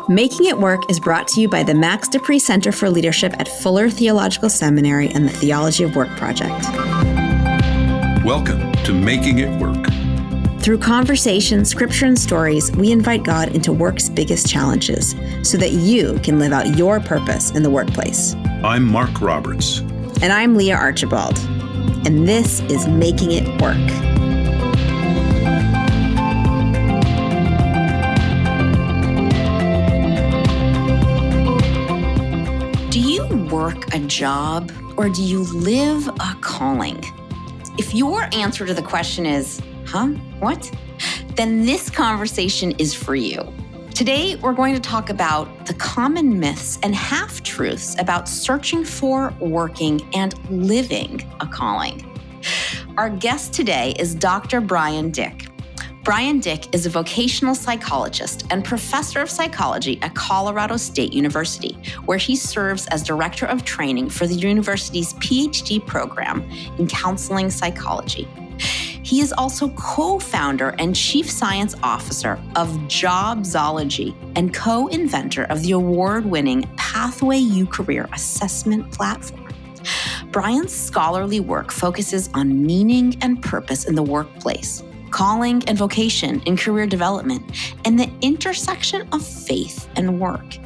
Making It Work is brought to you by the Max Dupree Center for Leadership at Fuller Theological Seminary and the Theology of Work Project. Welcome to Making It Work. Through conversation, scripture, and stories, we invite God into work's biggest challenges so that you can live out your purpose in the workplace. I'm Mark Roberts. And I'm Leah Archibald. And this is Making It Work. Do you work a job or do you live a calling? If your answer to the question is, what? Then this conversation is for you. Today, we're going to talk about the common myths and half-truths about searching for, working, and living a calling. Our guest today is Dr. Bryan Dik. Bryan Dik is a vocational psychologist and professor of psychology at Colorado State University, where he serves as director of training for the university's PhD program in counseling psychology. He is also co-founder and chief science officer of jobZology and co-inventor of the award-winning PathwayU career assessment platform. Bryan's scholarly work focuses on meaning and purpose in the workplace, calling and vocation in career development, and the intersection of faith and work.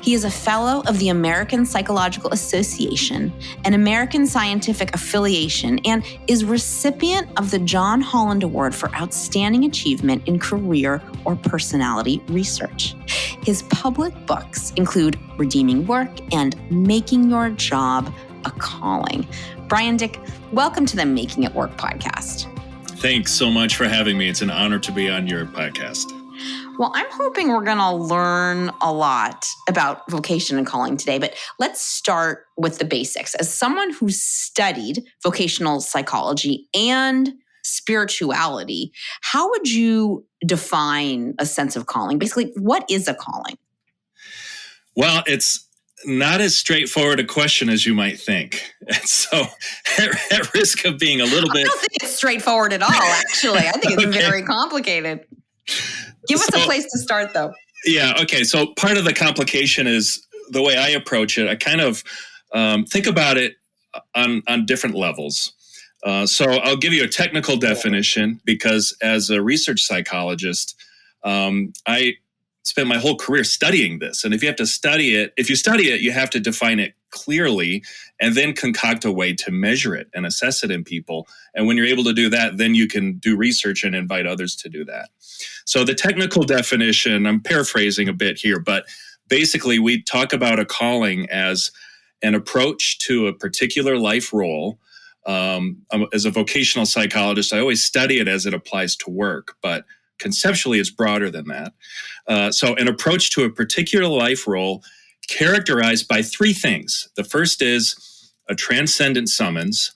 He is a fellow of the American Psychological Association and American Scientific Affiliation and is recipient of the John Holland Award for Outstanding Achievement in Career or Personality Research. His public books include Redeeming Work and Making Your Job a Calling. Bryan Dik, welcome to the Making It Work podcast. Thanks so much for having me. It's an honor to be on your podcast. Well, I'm hoping we're going to learn a lot about vocation and calling today, but let's start with the basics. As someone who studied vocational psychology and spirituality, how would you define a sense of calling? Basically, what is a calling? Well, it's not as straightforward a question as you might think. And so at risk of being a little bit... I don't think it's straightforward at all, actually. I think it's very complicated. Give us a place to start, though. Yeah, okay. So part of the complication is the way I approach it. I kind of think about it on different levels. So I'll give you a technical definition because as a research psychologist, I spent my whole career studying this. And if you have to study it, you have to define it clearly and then concoct a way to measure it and assess it in people. And when you're able to do that, then you can do research and invite others to do that. So the technical definition, I'm paraphrasing a bit here, but basically we talk about a calling as an approach to a particular life role. As a vocational psychologist, I always study it as it applies to work, but conceptually it's broader than that. So an approach to a particular life role characterized by three things. The first is a transcendent summons.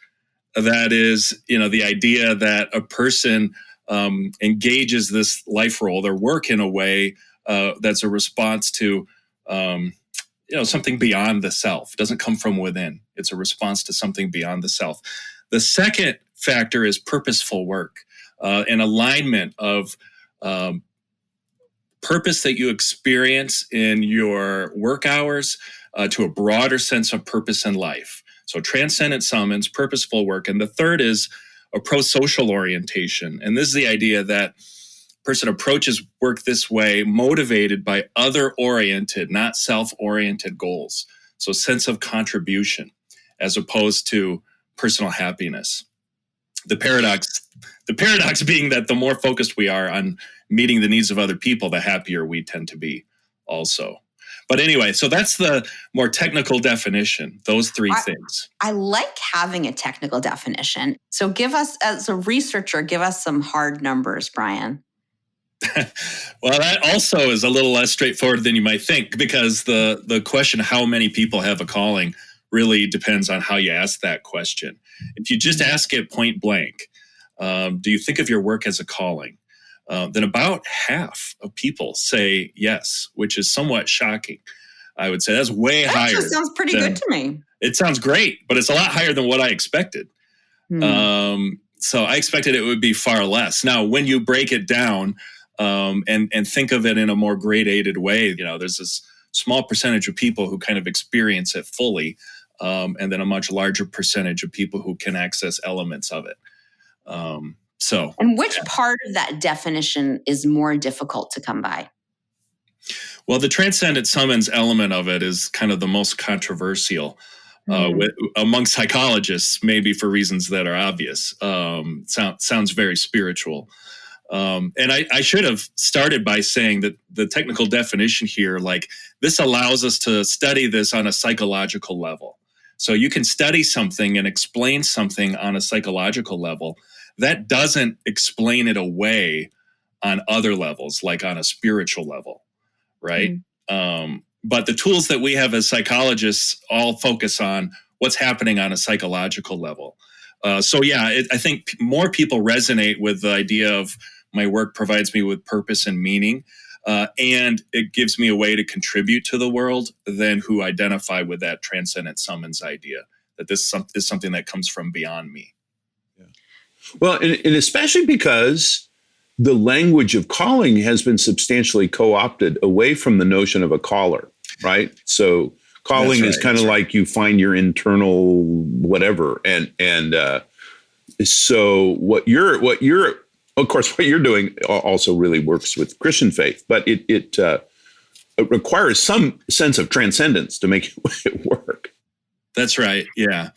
That is, the idea that a person engages this life role, their work in a way that's a response to, something beyond the self. It doesn't come from within. It's a response to something beyond the self. The second factor is purposeful work, an alignment of purpose that you experience in your work hours to a broader sense of purpose in life. So transcendent summons, purposeful work. And the third is a pro-social orientation. And this is the idea that a person approaches work this way, motivated by other-oriented, not self-oriented goals. So sense of contribution as opposed to personal happiness. The paradox being that the more focused we are on meeting the needs of other people, the happier we tend to be also. But anyway, so that's the more technical definition, those three things. I like having a technical definition. So give us, as a researcher, give us some hard numbers, Bryan. Well, that also is a little less straightforward than you might think, because the question, how many people have a calling, really depends on how you ask that question. If you just ask it point blank, do you think of your work as a calling? Then about half of people say yes, which is somewhat shocking. I would say that's way higher. That sounds pretty good to me. It sounds great, but it's a lot higher than what I expected. So I expected it would be far less. Now, when you break it down and think of it in a more gradated way. There's this small percentage of people who kind of experience it fully, and then a much larger percentage of people who can access elements of it. And which part of that definition is more difficult to come by? Well, the transcendent summons element of it is kind of the most controversial among psychologists, maybe for reasons that are obvious. Sounds very spiritual. And I should have started by saying that the technical definition here, like this allows us to study this on a psychological level. So you can study something and explain something on a psychological level. That doesn't explain it away on other levels, like on a spiritual level, right? But the tools that we have as psychologists all focus on what's happening on a psychological level. I think more people resonate with the idea of my work provides me with purpose and meaning, and it gives me a way to contribute to the world than who identify with that transcendent summons idea, that this is something that comes from beyond me. Yeah. Well, and especially because the language of calling has been substantially co-opted away from the notion of a caller, right? So calling is kind of like you find your internal whatever. And so what you're of course, what you're doing also really works with Christian faith, but it requires some sense of transcendence to make it work. That's right. Yeah.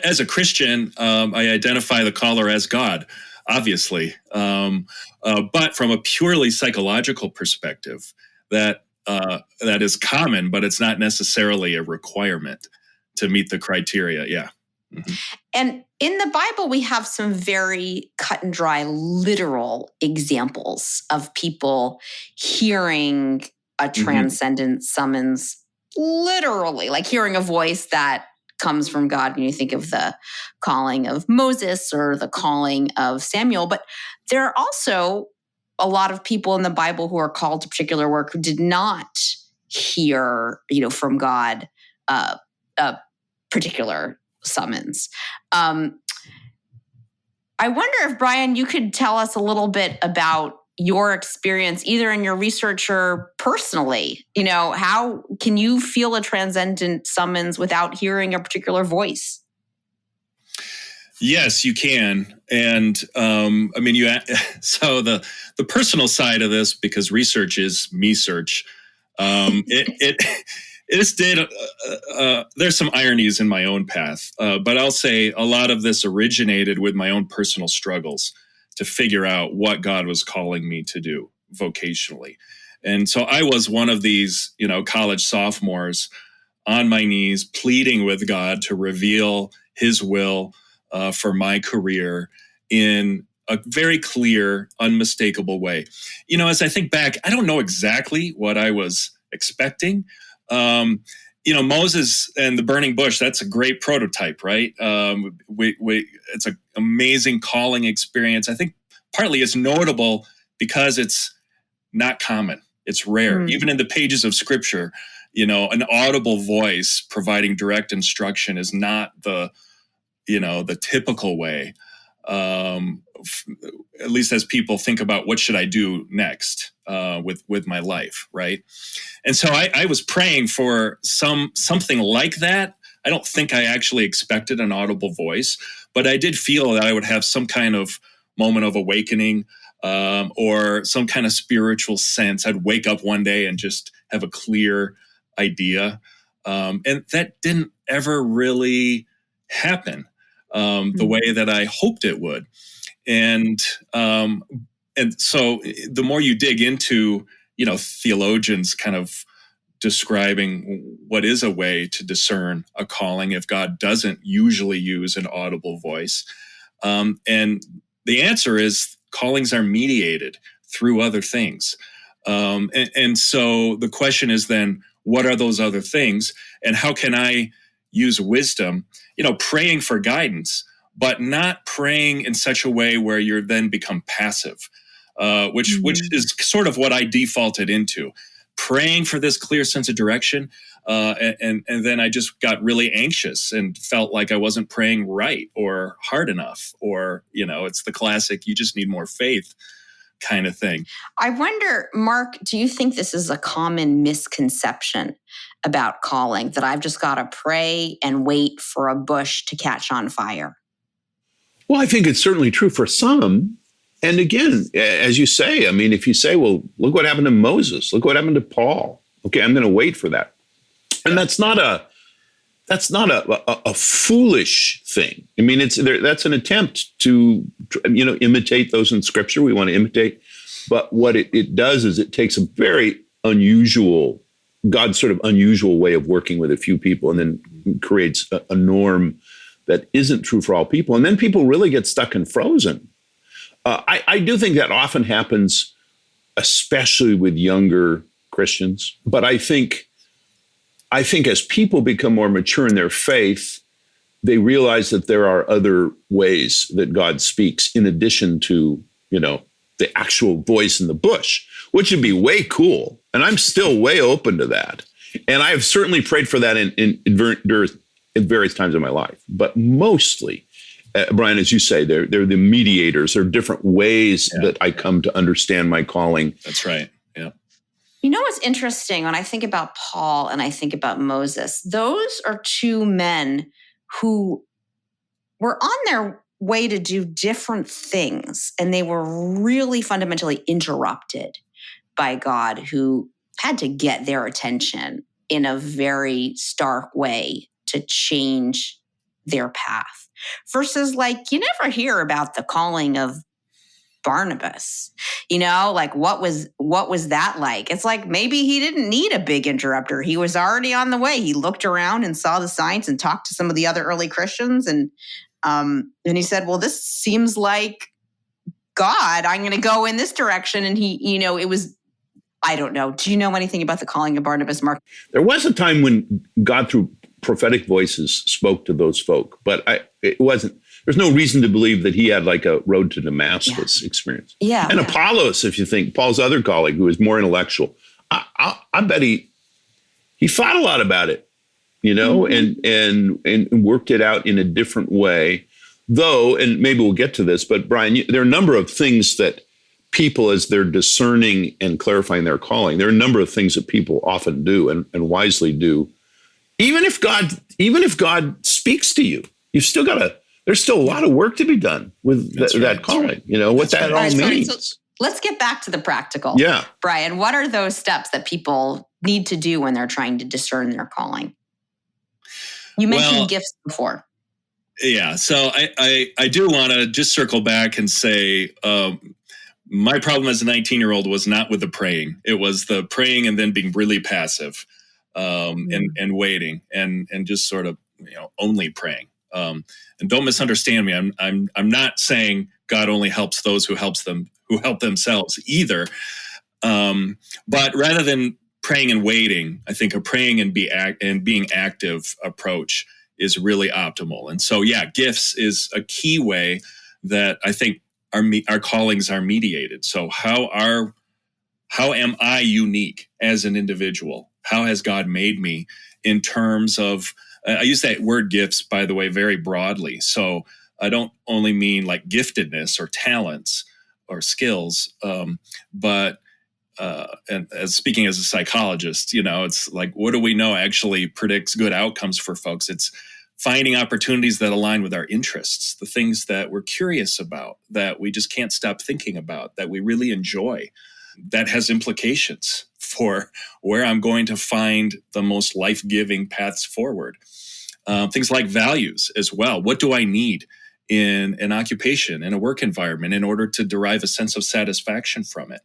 As a Christian, I identify the caller as God, obviously. But from a purely psychological perspective, that is common, but it's not necessarily a requirement to meet the criteria. Yeah. Mm-hmm. And in the Bible, we have some very cut and dry, literal examples of people hearing a transcendent summons, literally, like hearing a voice that comes from God. And you think of the calling of Moses or the calling of Samuel. But there are also a lot of people in the Bible who are called to particular work who did not hear, from God a particular summons. I wonder if, Bryan, you could tell us a little bit about your experience, either in your research or personally. How can you feel a transcendent summons without hearing a particular voice? Yes, you can. And so the personal side of this, because research is me search, there's some ironies in my own path, but I'll say a lot of this originated with my own personal struggles to figure out what God was calling me to do vocationally. And so I was one of these, college sophomores on my knees, pleading with God to reveal his will for my career in a very clear, unmistakable way. As I think back, I don't know exactly what I was expecting. Moses and the burning bush, that's a great prototype, right? It's an amazing calling experience. I think partly it's notable because it's not common. It's rare. Even in the pages of scripture, an audible voice providing direct instruction is not the typical way, at least as people think about what should I do next with my life, right? And so I was praying for something like that. I don't think I actually expected an audible voice, but I did feel that I would have some kind of moment of awakening or some kind of spiritual sense. I'd wake up one day and just have a clear idea. And that didn't ever really happen the way that I hoped it would. And so the more you dig into, theologians kind of describing what is a way to discern a calling if God doesn't usually use an audible voice. And the answer is callings are mediated through other things. And so the question is then, what are those other things? And how can I use wisdom, praying for guidance, but not praying in such a way where you then become passive, which is sort of what I defaulted into, praying for this clear sense of direction. And then I just got really anxious and felt like I wasn't praying right or hard enough, or, it's the classic, you just need more faith kind of thing. I wonder, Mark, do you think this is a common misconception about calling, that I've just got to pray and wait for a bush to catch on fire? Well, I think it's certainly true for some. And again, as you say, I mean, if you say, well, look what happened to Moses, look what happened to Paul. Okay, I'm going to wait for that. And that's not a foolish thing. I mean, that's an attempt to, imitate those in Scripture. We want to imitate. But what it does is it takes a very unusual, God's sort of unusual way of working with a few people, and then creates a norm that isn't true for all people. And then people really get stuck and frozen. I do think that often happens, especially with younger Christians. But I think as people become more mature in their faith, they realize that there are other ways that God speaks in addition to, the actual voice in the bush, which would be way cool. And I'm still way open to that. And I have certainly prayed for that in various times in my life. But mostly, Bryan, as you say, they're the mediators. There are different ways that I come to understand my calling. That's right. Yeah. You know what's interesting when I think about Paul and I think about Moses? Those are two men who were on their way to do different things, and they were really fundamentally interrupted by God, who had to get their attention in a very stark way to change their path. Versus, you never hear about the calling of Barnabas, what was that like? It's like maybe he didn't need a big interrupter. He was already on the way. He looked around and saw the signs and talked to some of the other early Christians. And he said, well, this seems like God. I'm going to go in this direction. And he, it was, I don't know. Do you know anything about the calling of Barnabas, Mark? There was a time when God, through prophetic voices, spoke to those folk, but it wasn't. There's no reason to believe that he had a road to Damascus experience. Yeah. And Apollos, if you think, Paul's other colleague, who was more intellectual, I bet he thought a lot about it, and worked it out in a different way. Though, and maybe we'll get to this, but Bryan, there are a number of things that people, as they're discerning and clarifying their calling, there are a number of things that people often do and wisely do. Even if God speaks to you, you've still got to. There's still a lot of work to be done with that calling. What that all means. So let's get back to the practical. Yeah. Bryan, what are those steps that people need to do when they're trying to discern their calling? You mentioned gifts before. Yeah. So I do want to just circle back and say my problem as a 19-year-old was not with the praying. It was the praying and then being really passive and waiting and just sort of, only praying. And don't misunderstand me. I'm not saying God only helps those who help themselves either. But rather than praying and waiting, I think a praying and being active approach is really optimal. And so, gifts is a key way that I think our callings are mediated. So how am I unique as an individual? How has God made me in terms of, I use that word gifts, by the way, very broadly. So I don't only mean giftedness or talents or skills, but and as speaking as a psychologist, it's what do we know actually predicts good outcomes for folks? It's finding opportunities that align with our interests, the things that we're curious about, that we just can't stop thinking about, that we really enjoy. That has implications for where I'm going to find the most life-giving paths forward. Things like values as well. What do I need in an occupation, in a work environment, in order to derive a sense of satisfaction from it?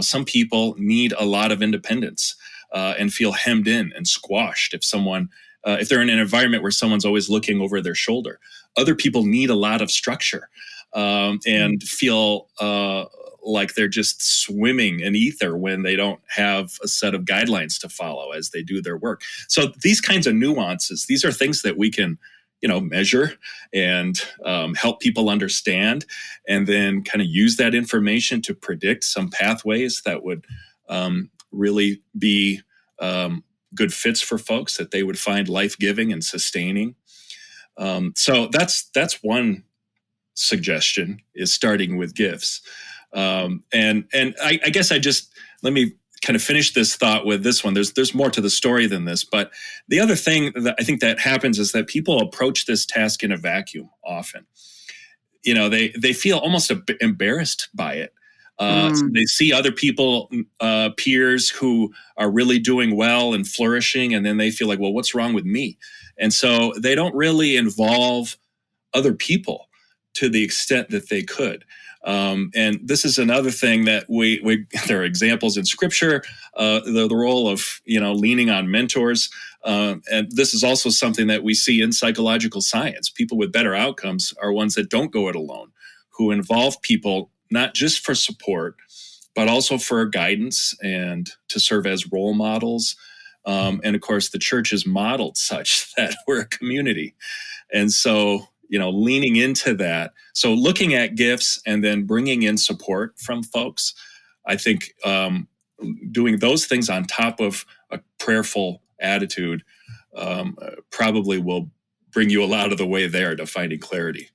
Some people need a lot of independence and feel hemmed in and squashed if they're in an environment where someone's always looking over their shoulder. Other people need a lot of structure and feel like they're just swimming in ether when they don't have a set of guidelines to follow as they do their work. So these kinds of nuances, these are things that we can, measure and help people understand, and then kind of use that information to predict some pathways that would really be good fits for folks, that they would find life-giving and sustaining. So that's one suggestion, is starting with gifts. And I guess let me kind of finish this thought with this one. There's more to the story than this, but the other thing that I think that happens is that people approach this task in a vacuum often. They feel almost a bit embarrassed by it. So they see other people, peers who are really doing well and flourishing, and then they feel like, well, what's wrong with me? And so they don't really involve other people to the extent that they could. And this is another thing that there are examples in Scripture, the role of leaning on mentors, and this is also something that we see in psychological science. People with better outcomes are ones that don't go it alone, who involve people not just for support, but also for guidance and to serve as role models. And of course, the church is modeled such that we're a community, and so leaning into that. So looking at gifts and then bringing in support from folks, I think doing those things on top of a prayerful attitude probably will bring you a lot of the way there to finding clarity.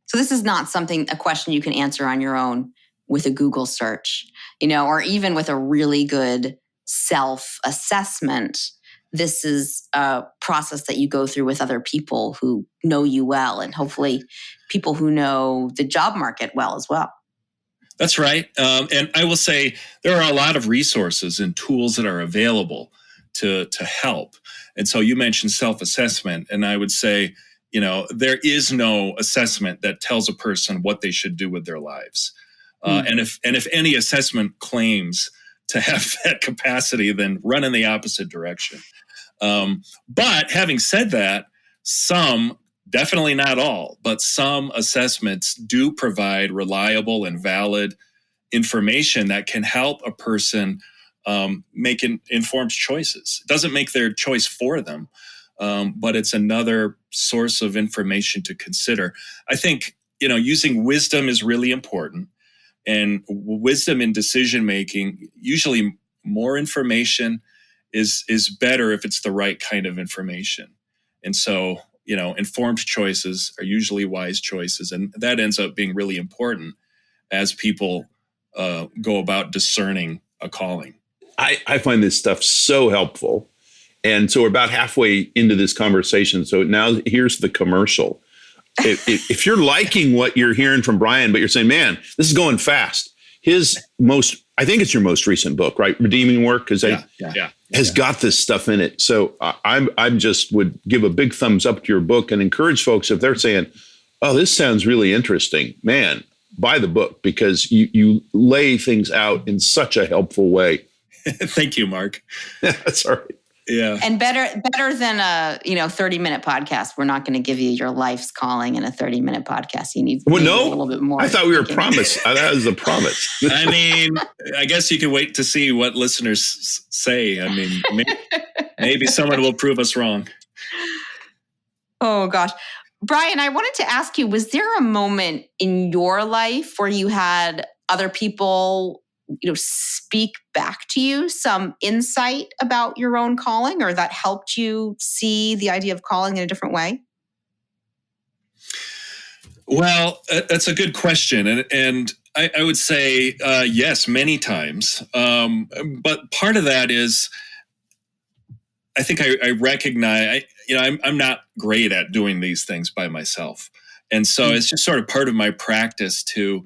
So this is not a question you can answer on your own with a Google search, or even with a really good self-assessment. This is a process that you go through with other people who know you well, and hopefully people who know the job market well as well. That's right. And I will say there are a lot of resources and tools that are available to help. And so you mentioned self-assessment, and I would say, there is no assessment that tells a person what they should do with their lives. And if any assessment claims to have that capacity, then run in the opposite direction. But having said that, some, definitely not all, but some assessments do provide reliable and valid information that can help a person make informed choices. It doesn't make their choice for them, but it's another source of information to consider. I think, using wisdom is really important. And wisdom in decision making, usually more information is better if it's the right kind of information. And so, informed choices are usually wise choices. And that ends up being really important as people go about discerning a calling. I find this stuff so helpful. And so we're about halfway into this conversation. So now here's the commercial. If you're liking what you're hearing from Bryan, but you're saying, man, this is going fast. I think it's your most recent book, right? Redeeming Work, has got this stuff in it. So I just would give a big thumbs up to your book and encourage folks, if they're saying, oh, this sounds really interesting, man, buy the book, because you lay things out in such a helpful way. Thank you, Mark. That's all right. Yeah. And better than a 30-minute podcast. We're not going to give you your life's calling in a 30-minute podcast. You need a little bit more. I thought we were promised. That was a promise. I mean, I guess you can wait to see what listeners say. I mean, maybe someone will prove us wrong. Oh gosh. Bryan, I wanted to ask you, was there a moment in your life where you had other people speak back to you some insight about your own calling, or that helped you see the idea of calling in a different way? Well, that's a good question. And I would say, yes, many times. But part of that is, I think I recognize, I'm not great at doing these things by myself. And so it's just sort of part of my practice to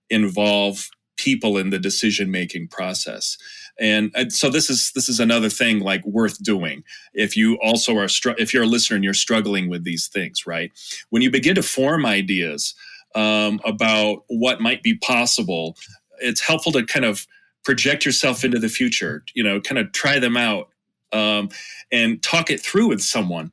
involve people in the decision-making process. And so this is another thing like worth doing. If you also are, if you're a listener and you're struggling with these things, right? When you begin to form ideas about what might be possible, it's helpful to kind of project yourself into the future, kind of try them out and talk it through with someone.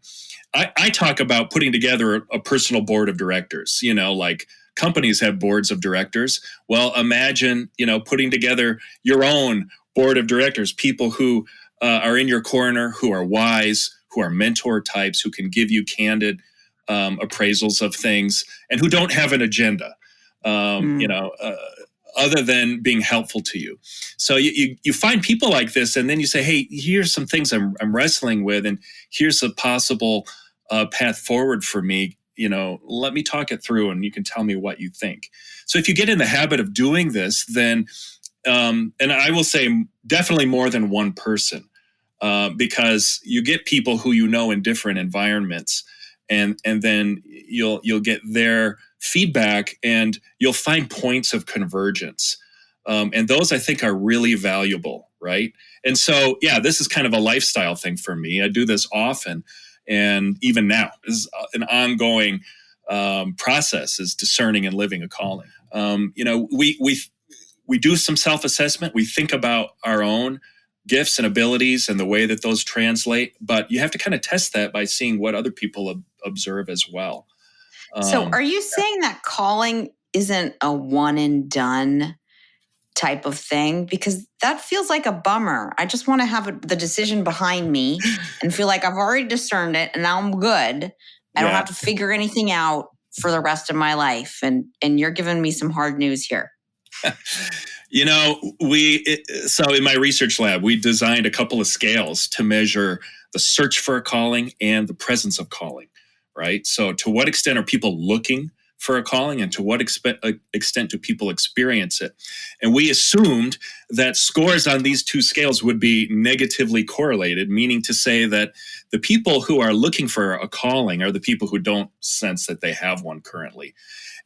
I talk about putting together a personal board of directors, like companies have boards of directors. Well, imagine, putting together your own board of directors, people who are in your corner, who are wise, who are mentor types, who can give you candid appraisals of things, and who don't have an agenda, other than being helpful to you. So you find people like this, and then you say, hey, here's some things I'm wrestling with, and here's a possible path forward for me. let me talk it through and you can tell me what you think. So if you get in the habit of doing this, then, and I will say definitely more than one person, because you get people who in different environments, and then you'll get their feedback and you'll find points of convergence. And those I think are really valuable, right? And so, this is kind of a lifestyle thing for me. I do this often. And even now is an ongoing process, is discerning and living a calling. We do some self-assessment. We think about our own gifts and abilities and the way that those translate. But you have to kind of test that by seeing what other people observe as well. So are you saying that calling isn't a one and done type of thing? Because that feels like a bummer. I just want to have the decision behind me and feel like I've already discerned it and now I'm good. I don't have to figure anything out for the rest of my life. And you're giving me some hard news here. So in my research lab, we designed a couple of scales to measure the search for a calling and the presence of calling, right? So to what extent are people looking for a calling, and to what extent do people experience it? And we assumed that scores on these two scales would be negatively correlated, meaning to say that the people who are looking for a calling are the people who don't sense that they have one currently.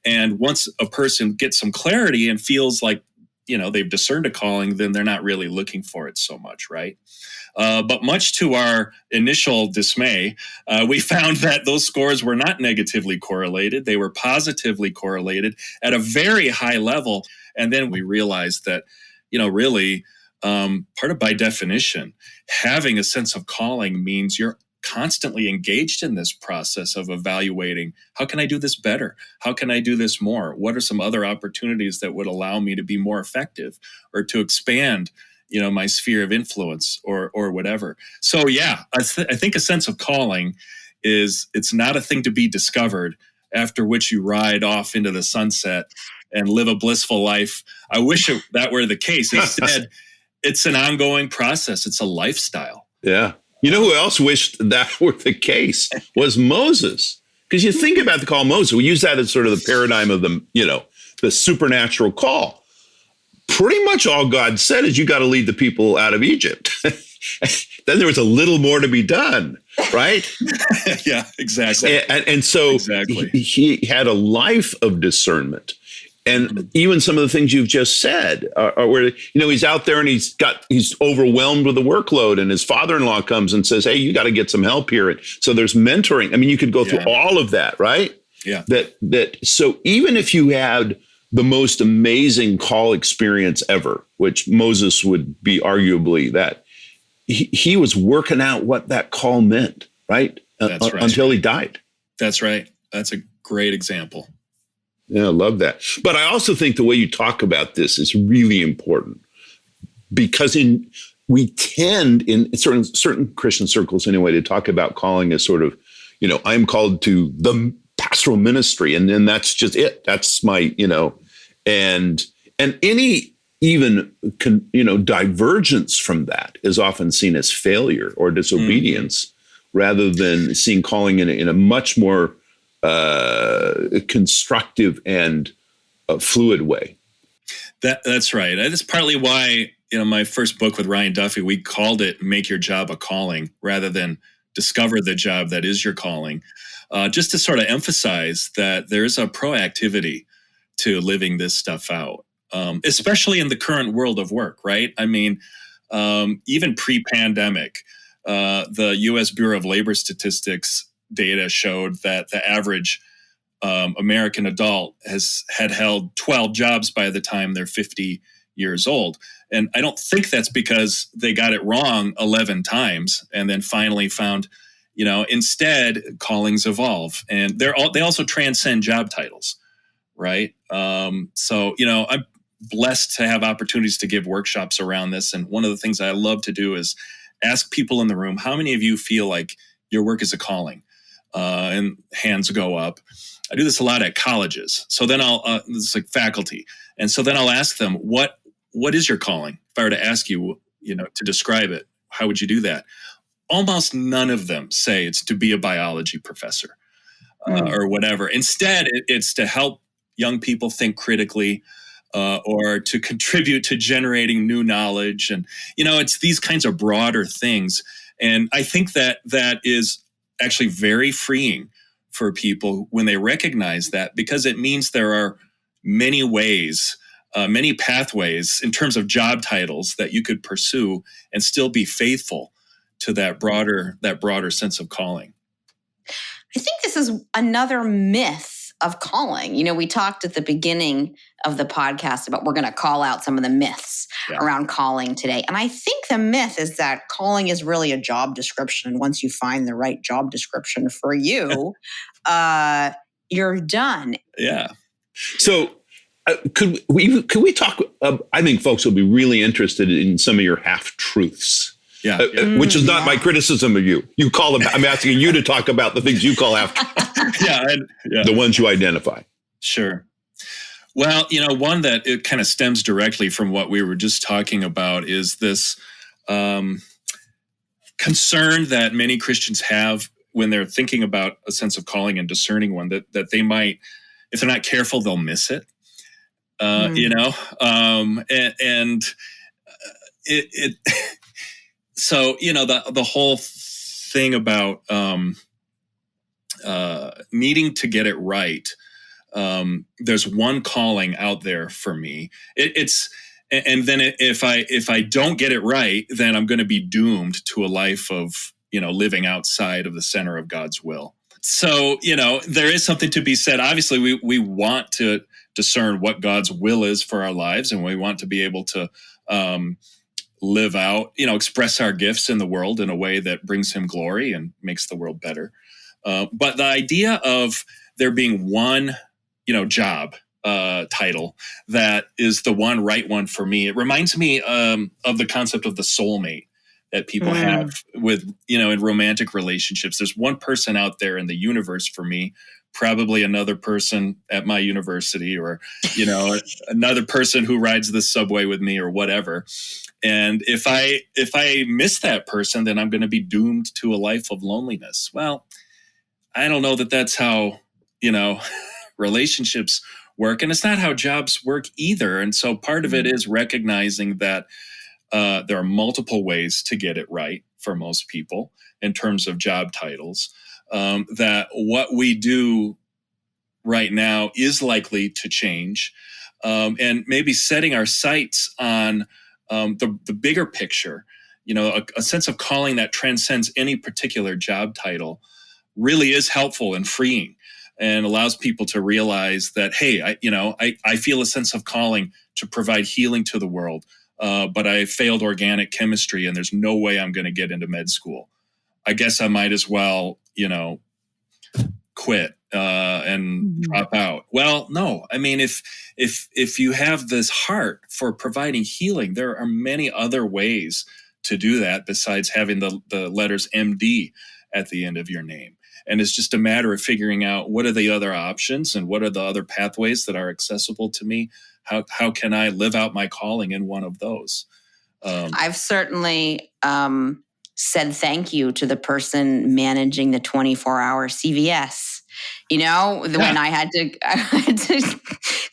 And once a person gets some clarity and feels like, they've discerned a calling, then they're not really looking for it so much, right? But much to our initial dismay, we found that those scores were not negatively correlated. They were positively correlated at a very high level. And then we realized that, really, part of by definition, having a sense of calling means you're constantly engaged in this process of evaluating, how can I do this better? How can I do this more? What are some other opportunities that would allow me to be more effective or to expand my sphere of influence or whatever. So I think a sense of calling it's not a thing to be discovered after which you ride off into the sunset and live a blissful life. I wish that were the case. Instead, it's an ongoing process. It's a lifestyle. Yeah. You know who else wished that were the case was Moses. Because you think about the call of Moses, we use that as sort of the paradigm of the supernatural call. Pretty much all God said is you got to lead the people out of Egypt. Then there was a little more to be done, right? Yeah, exactly. And so he had a life of discernment. And even some of the things you've just said are where, he's out there and he's overwhelmed with the workload, and his father-in-law comes and says, hey, you got to get some help here. And so there's mentoring. I mean, you could go through all of that, right? Yeah. So even if you had the most amazing call experience ever, which Moses would be arguably that, he was working out what that call meant, right? That's right. Until he died. That's right. That's a great example. Yeah, I love that. But I also think the way you talk about this is really important, because we tend in certain Christian circles anyway to talk about calling as sort of, I'm called to the pastoral ministry, and then that's just it. That's my, and any even divergence from that is often seen as failure or disobedience, rather than seeing calling in a much more constructive and fluid way. That's right. That's partly why, my first book with Ryan Duffy, we called it Make Your Job a Calling rather than Discover the Job That Is Your Calling, just to sort of emphasize that there's a proactivity to living this stuff out, especially in the current world of work, right? I mean, even pre-pandemic, the U.S. Bureau of Labor Statistics data showed that the average American adult had held 12 jobs by the time they're 50 years old. And I don't think that's because they got it wrong 11 times and then finally found, instead callings evolve, and they also transcend job titles, right? So, I'm blessed to have opportunities to give workshops around this. And one of the things I love to do is ask people in the room, how many of you feel like your work is a calling? And hands go up. I do this a lot at colleges. So then this is like faculty. And so then I'll ask them, what is your calling? If I were to ask you, to describe it, how would you do that? Almost none of them say it's to be a biology professor. or whatever. Instead, it's to help young people think critically, or to contribute to generating new knowledge. And, it's these kinds of broader things. And I think that is actually very freeing for people when they recognize that, because it means there are many ways, many pathways in terms of job titles that you could pursue and still be faithful to that broader sense of calling. I think this is another myth of calling. We talked at the beginning of the podcast about we're going to call out some of the myths around calling today. And I think the myth is that calling is really a job description. And once you find the right job description for you, you're done. Yeah. So could we talk? I think folks will be really interested in some of your half-truths. Yeah. Which is not my criticism of you. You call them. I'm asking you to talk about the things you call the ones you identify. Sure. Well, one that it kind of stems directly from what we were just talking about is this concern that many Christians have when they're thinking about a sense of calling and discerning one, that they might, if they're not careful, they'll miss it. So, the whole thing about needing to get it right. There's one calling out there for me. And then if I don't get it right, then I'm going to be doomed to a life of, living outside of the center of God's will. So, there is something to be said. Obviously, we want to discern what God's will is for our lives, and we want to be able to live out, express our gifts in the world in a way that brings him glory and makes the world better. But the idea of there being one, job title that is the one right one for me, it reminds me of the concept of the soulmate that people have with, in romantic relationships. There's one person out there in the universe for me, probably another person at my university, or, another person who rides the subway with me or whatever. And if I miss that person, then I'm going to be doomed to a life of loneliness. Well, I don't know that that's how, relationships work. And it's not how jobs work either. And so part of it is recognizing that there are multiple ways to get it right for most people in terms of job titles, that what we do right now is likely to change, and maybe setting our sights on the bigger picture, a sense of calling that transcends any particular job title really is helpful and freeing, and allows people to realize that, hey, I feel a sense of calling to provide healing to the world, but I failed organic chemistry and there's no way I'm going to get into med school. I guess I might as well, quit and drop out. Well, no. I mean, if you have this heart for providing healing, there are many other ways to do that besides having the letters MD at the end of your name. And it's just a matter of figuring out what are the other options and what are the other pathways that are accessible to me. How can I live out my calling in one of those? I've certainly said thank you to the person managing the 24-hour CVS. When I had to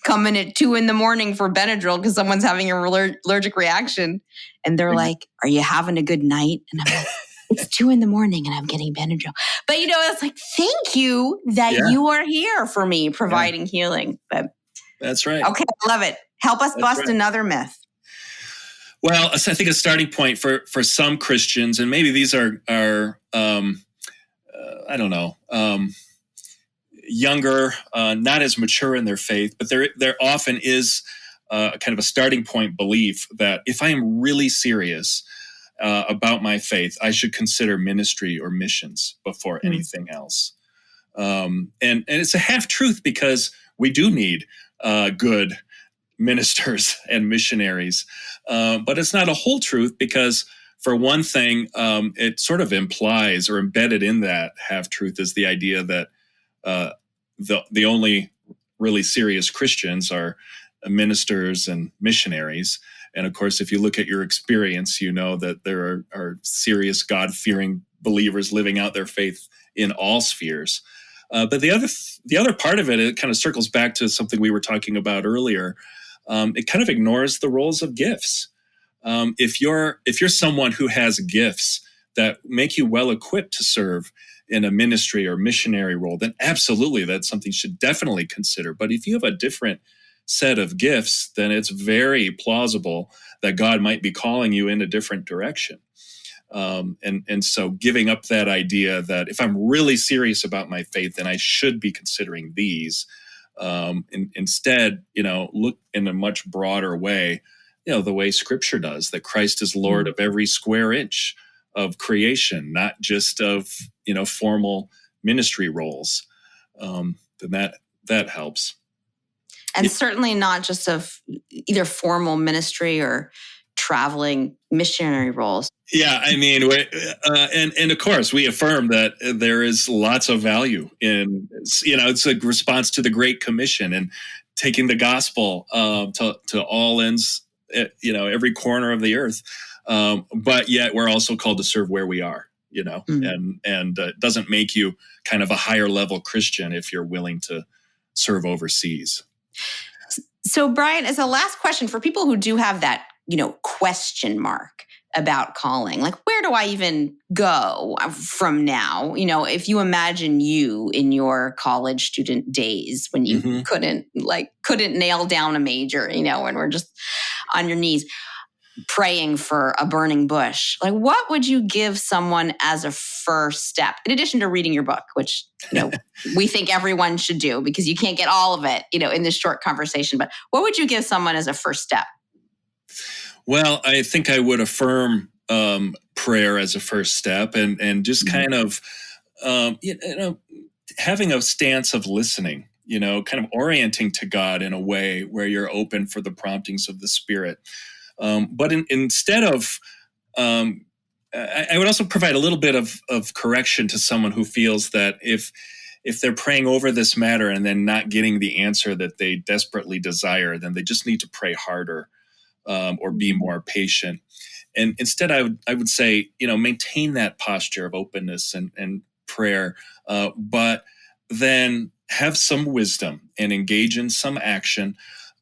come in at 2 a.m. for Benadryl because someone's having an allergic reaction, and they're like, "Are you having a good night?" And I'm like, "It's 2 a.m. and I'm getting Benadryl." But it's like, thank you that you are here for me, providing healing. But that's right. Okay, I love it. Help us bust another myth. Well, I think a starting point for some Christians, and maybe these are I don't know, younger, not as mature in their faith, but there often is kind of a starting point belief that if I am really serious about my faith, I should consider ministry or missions before anything else. And it's a half truth, because we do need good ministers and missionaries. But it's not a whole truth, because for one thing, it sort of implies, or embedded in that half truth, is the idea that the only really serious Christians are ministers and missionaries. And of course, if you look at your experience, you know that there are serious God-fearing believers living out their faith in all spheres. But the other part of it, it kind of circles back to something we were talking about earlier. It kind of ignores the roles of gifts. If you're someone who has gifts that make you well equipped to serve in a ministry or missionary role, then absolutely that's something you should definitely consider. But if you have a different set of gifts, then it's very plausible that God might be calling you in a different direction. And so giving up that idea that if I'm really serious about my faith, then I should be considering these. Instead, look in a much broader way, the way Scripture does, that Christ is Lord of every square inch of creation, not just of, formal ministry roles. Then that helps. And certainly not just of either formal ministry or traveling missionary roles. Yeah, I mean, and of course, we affirm that there is lots of value in, it's a response to the Great Commission and taking the gospel to all ends, every corner of the earth. But yet we're also called to serve where we are, and it doesn't make you kind of a higher level Christian if you're willing to serve overseas. So, Bryan, as a last question for people who do have that, question mark about calling, like, where do I even go from now? If you imagine you in your college student days when you couldn't nail down a major, and we're just on your knees praying for a burning bush, like, what would you give someone as a first step, in addition to reading your book, which, we think everyone should do because you can't get all of it, in this short conversation, but what would you give someone as a first step? Well, I think I would affirm prayer as a first step and just kind of, having a stance of listening, kind of orienting to God in a way where you're open for the promptings of the Spirit. But instead of, I would also provide a little bit of correction to someone who feels that if they're praying over this matter and then not getting the answer that they desperately desire, then they just need to pray harder or be more patient. And instead, I would say, maintain that posture of openness and prayer, but then have some wisdom and engage in some action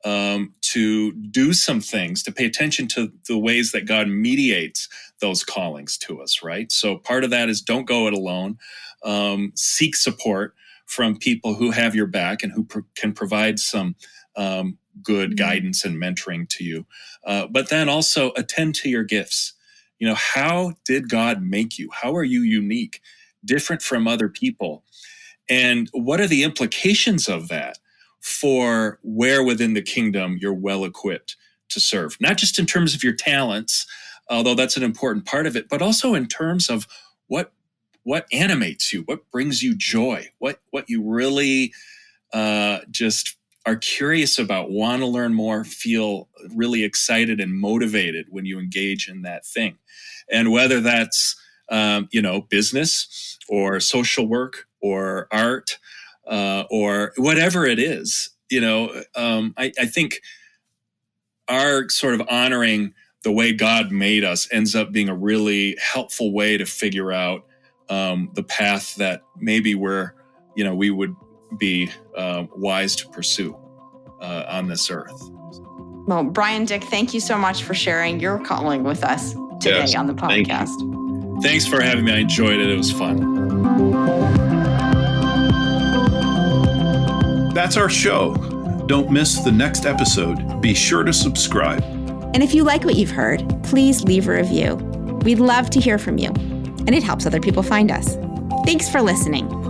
to do some things, to pay attention to the ways that God mediates those callings to us, right? So part of that is don't go it alone. Seek support from people who have your back and who can provide some good guidance and mentoring to you. But then also attend to your gifts. How did God make you? How are you unique, different from other people? And what are the implications of that for where within the kingdom you're well equipped to serve? Not just in terms of your talents, although that's an important part of it, but also in terms of what animates you, what brings you joy, what you really just are curious about, want to learn more, feel really excited and motivated when you engage in that thing. And whether that's, business or social work or art or whatever it is, I think our sort of honoring the way God made us ends up being a really helpful way to figure out the path that maybe we would be wise to pursue on this earth. Well, Bryan Dik, thank you so much for sharing your calling with us today on the podcast. Thanks for having me. I enjoyed it. It was fun. That's our show. Don't miss the next episode. Be sure to subscribe. And if you like what you've heard, please leave a review. We'd love to hear from you, and it helps other people find us. Thanks for listening.